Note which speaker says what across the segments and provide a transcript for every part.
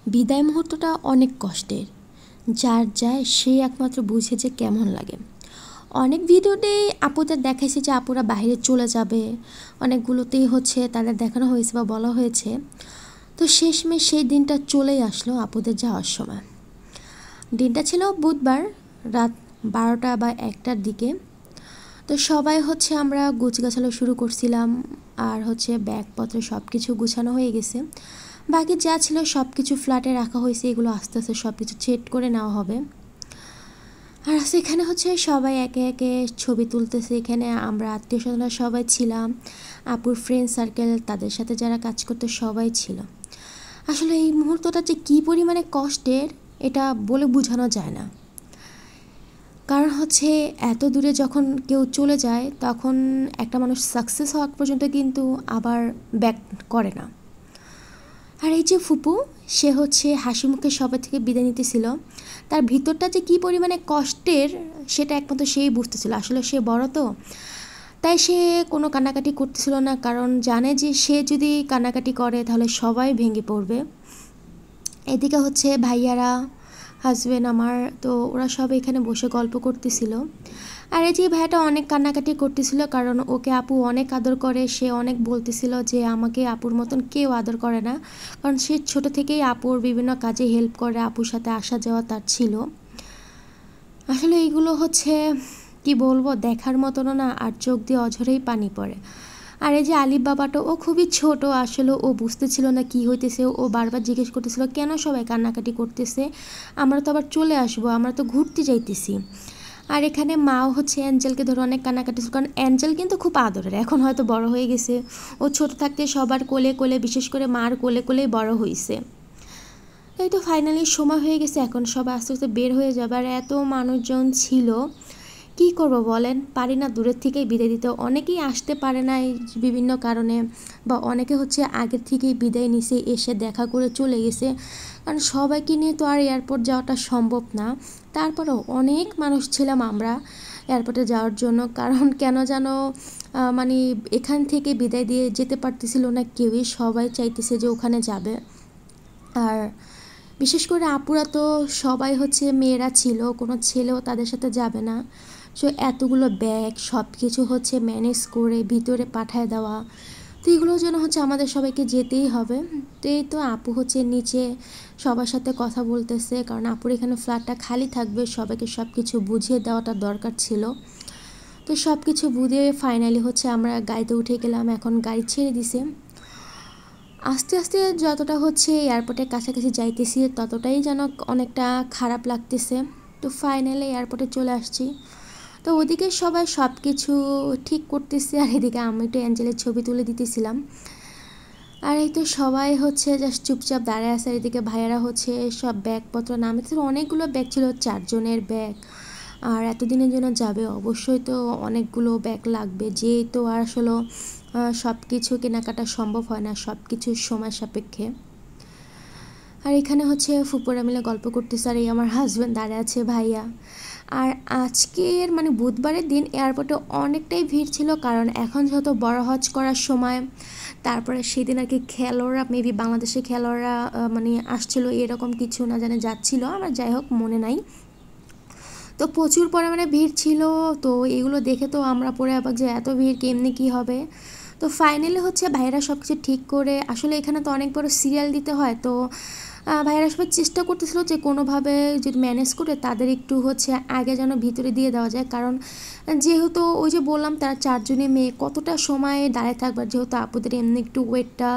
Speaker 1: বিদায় মুহূর্তটা অনেক কষ্টের। যার যায় সে একমাত্র বুঝে যে কেমন লাগে। অনেক ভিডিওতেই আপুদের দেখাইছে যে আপুরা বাইরে চলে যাবে, অনেকগুলোতেই হচ্ছে তাদের দেখানো হয়েছে বা বলা হয়েছে। তো শেষমেশ সেই দিনটা চলেই আসলো আপুদের যাওয়ার সময়। দিনটা ছিল বুধবার রাত 12টা বা 1টার দিকে। তো সবাই হচ্ছে আমরা গুছগাছালো শুরু করছিলাম, আর হচ্ছে ব্যাগপত্র সব কিছু গুছানো হয়ে গেছে। বাকি যা ছিল সব কিছু ফ্ল্যাটে রাখা হয়েছে, এগুলো আস্তে আস্তে সব কিছু সেট করে নেওয়া হবে। আর সেখানে হচ্ছে সবাই একে একে ছবি তুলতেছে। এখানে আমরা আত্মীয় স্বজনরা সবাই ছিলাম, আপুর ফ্রেন্ড সার্কেল, তাদের সাথে যারা কাজ করতে সবাই ছিল। আসলে এই মুহূর্তটা যে কী পরিমাণে কষ্টের এটা বলে বোঝানো যায় না। কারণ হচ্ছে এত দূরে যখন কেউ চলে যায় তখন একটা মানুষ সাকসেস হওয়া পর্যন্ত কিন্তু আবার ব্যাক করে না। আর এই যে ফুপু, সে হচ্ছে হাসি মুখে সবার থেকে বিদায় নিতেছিল। তার ভিতরটা যে কী পরিমাণে কষ্টের সেটা একমাত্র সেই বুঝতেছিল। আসলে সে বড় তো, তাই সে কোনো কান্নাকাটি করতেছিল না, কারণ জানে যে সে যদি কান্নাকাটি করে তাহলে সবাই ভেঙে পড়বে। এদিকে হচ্ছে ভাইয়ারা, হাজব্যান্ড আমার, তো ওরা সব এখানে বসে গল্প করতেছিল। আর এই যে ভাইয়াটা অনেক কান্নাকাটি করতেছিল, কারণ ওকে আপু অনেক আদর করে। সে অনেক বলতেছিল যে আমাকে আপুর মতন কেউ আদর করে না, কারণ সে ছোট থেকেই আপুর বিভিন্ন কাজে হেল্প করে, আপুর সাথে আসা যাওয়া তার ছিল। আসলে এইগুলো হচ্ছে কি বলবো, দেখার মতনও না, আর চোখ দিয়ে অঝরেই পানি পড়ে। আর এই যে আলিফ বাবাটা, ও খুবই ছোট, আসলে ও বুঝতেছিল না কি হইতেছে। ও বারবার জিজ্ঞেস করতেছিল কেন সবাই কান্নাকাটি করতেছে, আমরা তো আবার চলে আসবো, আমরা তো ঘুরতে যাইতেছি। আর এখানে মাও হচ্ছে অ্যাঞ্জেলকে ধরে অনেক কান্নাকাটি, কারণ অ্যাঞ্জেল কিন্তু খুব আদরের, এখন হয়তো বড় হয়ে গেছে। ও ছোট থাকতে সবার কোলে কোলে, বিশেষ করে মার কোলে কোলেই বড় হয়েছে। এই তো ফাইনালি সময় হয়ে গেছে, এখন সবাই আস্তে আস্তে বের হয়ে যাবে। আর এত মানুষজন ছিল, কি করব বলেন, পারি না দূরের থেকেই বিদায় দিতে। অনেকেই আসতে পারে না এই বিভিন্ন কারণে, বা অনেকে হচ্ছে আগের থেকেই বিদায় নিছে, এসে দেখা করে চলে গেছে। কারণ সবাইকে নিয়ে তো আর এয়ারপোর্ট যাওয়াটা সম্ভব না। তারপরেও অনেক মানুষ ছিলাম আমরা এয়ারপোর্টে যাওয়ার জন্য, কারণ কেন যেন মানে এখান থেকে বিদায় দিয়ে যেতে পারতেছিল না কেউই, সবাই চাইতেছে যে ওখানে যাবে। আর বিশেষ করে আপুরা তো সবাই হচ্ছে মেয়েরা ছিল, কোনো ছেলেও তাদের সাথে যাবে না। সো এতগুলো ব্যাগ সব কিছু হচ্ছে ম্যানেজ করে ভিতরে পাঠায় দেওয়া, তো এগুলোর জন্য হচ্ছে আমাদের সবাইকে যেতেই হবে। তো এই তো আপু হচ্ছে নিচে সবার সাথে কথা বলতেছে, কারণ আপুর এখানে ফ্ল্যাটটা খালি থাকবে, সবাইকে সব কিছু বুঝিয়ে দেওয়াটা দরকার ছিল। তো সব কিছু বুঝিয়ে ফাইনালি হচ্ছে আমরা গাড়িতে উঠে গেলাম। এখন গাড়ি ছেড়ে দিছে। আস্তে আস্তে যতটা হচ্ছে এয়ারপোর্টের কাছাকাছি যাইতেছি ততটাই যেন অনেকটা খারাপ লাগতেছে। তো ফাইনালি এয়ারপোর্টে চলে আসছি। তো ওদিকে সবাই সব কিছু ঠিক করতেছে, আর এদিকে আমি একটু অ্যাঞ্জেলের ছবি তুলে দিতেছিলাম। আর এই তো সবাই হচ্ছে জাস্ট চুপচাপ দাঁড়ায় আছে। আর এদিকে ভাইয়ারা হচ্ছে সব ব্যাগপত্র নামাতে, অনেকগুলো ব্যাগ ছিল, 4 জনের ব্যাগ। আর এতদিনের জন্য যাবে, অবশ্যই তো অনেকগুলো ব্যাগ লাগবে, যেহেতু আর আসলে সব কিছু কেনাকাটা সম্ভব হয় না, সব কিছুর সময় সাপেক্ষে। আর এখানে হচ্ছে ফুপুরা মিলে গল্প করতেছে, আর এই আমার হাজব্যান্ড দাঁড়িয়ে আছে, ভাইয়া। আর আজকের মানে বুধবারের দিন এয়ারপোর্টে অনেকটাই ভিড় ছিল, কারণ এখন যেহেতু বড় হজ করার সময়। তারপরে সেদিন আর কি খেলোয়াড়রা, মেবি বাংলাদেশের খেলোয়াড়রা মানে আসছিল, এরকম কিছু না জানে যাচ্ছিল, আমার যাই হোক মনে নাই। তো প্রচুর পরিমাণে ভিড় ছিল। তো এগুলো দেখে তো আমরা পরে আবার যে এত ভিড় কেমনি কী হবে। তো ফাইনালি হচ্ছে ভাইয়েরা সব কিছু ঠিক করে, আসলে এখানে তো অনেক বড় সিরিয়াল দিতে হয়, তো ভাইয়েরা সবাই চেষ্টা করতেছিল যে কোনোভাবে যদি ম্যানেজ করে তাদের একটু হচ্ছে আগে যেন ভিতরে দিয়ে দেওয়া যায়। কারণ যেহেতু ওই যে বললাম তারা 4 জনের মেয়ে, কতটা সময় দাঁড়িয়ে থাকবার, যেহেতু আপুদের এমনি একটু ওয়েটটা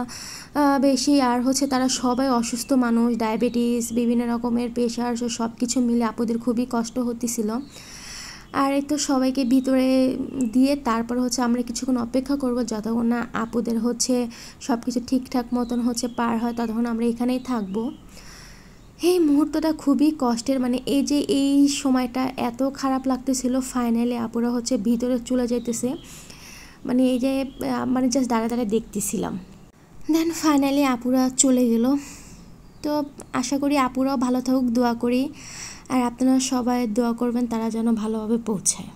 Speaker 1: বেশি, আর হচ্ছে তারা সবাই অসুস্থ মানুষ, ডায়াবেটিস, বিভিন্ন রকমের প্রেশার, সব কিছু মিলে আপুদের খুবই কষ্ট হতেছিল। আর এই তো সবাইকে ভিতরে দিয়ে তারপর হচ্ছে আমরা কিছুক্ষণ অপেক্ষা করব, যতক্ষণ না আপুদের হচ্ছে সব কিছু ঠিকঠাক মতন হচ্ছে পার হয়, ততক্ষণ আমরা এখানেই থাকবো। এই মুহূর্তটা খুবই কষ্টের, মানে এই যে এই সময়টা এত খারাপ লাগতেছিল। ফাইনালি আপুরা হচ্ছে ভিতরে চলে যাইতেছে, মানে এই যে মানে জাস্ট দাঁড়া দাঁড়া দেখতেছিলাম। দেন ফাইনালি আপুরা চলে গেল। তো আশা করি আপুরাও ভালো থাকুক, দোয়া করি। আর আপনারা সবাই দোয়া করবেন তারা যেন ভালোভাবে পৌঁছায়।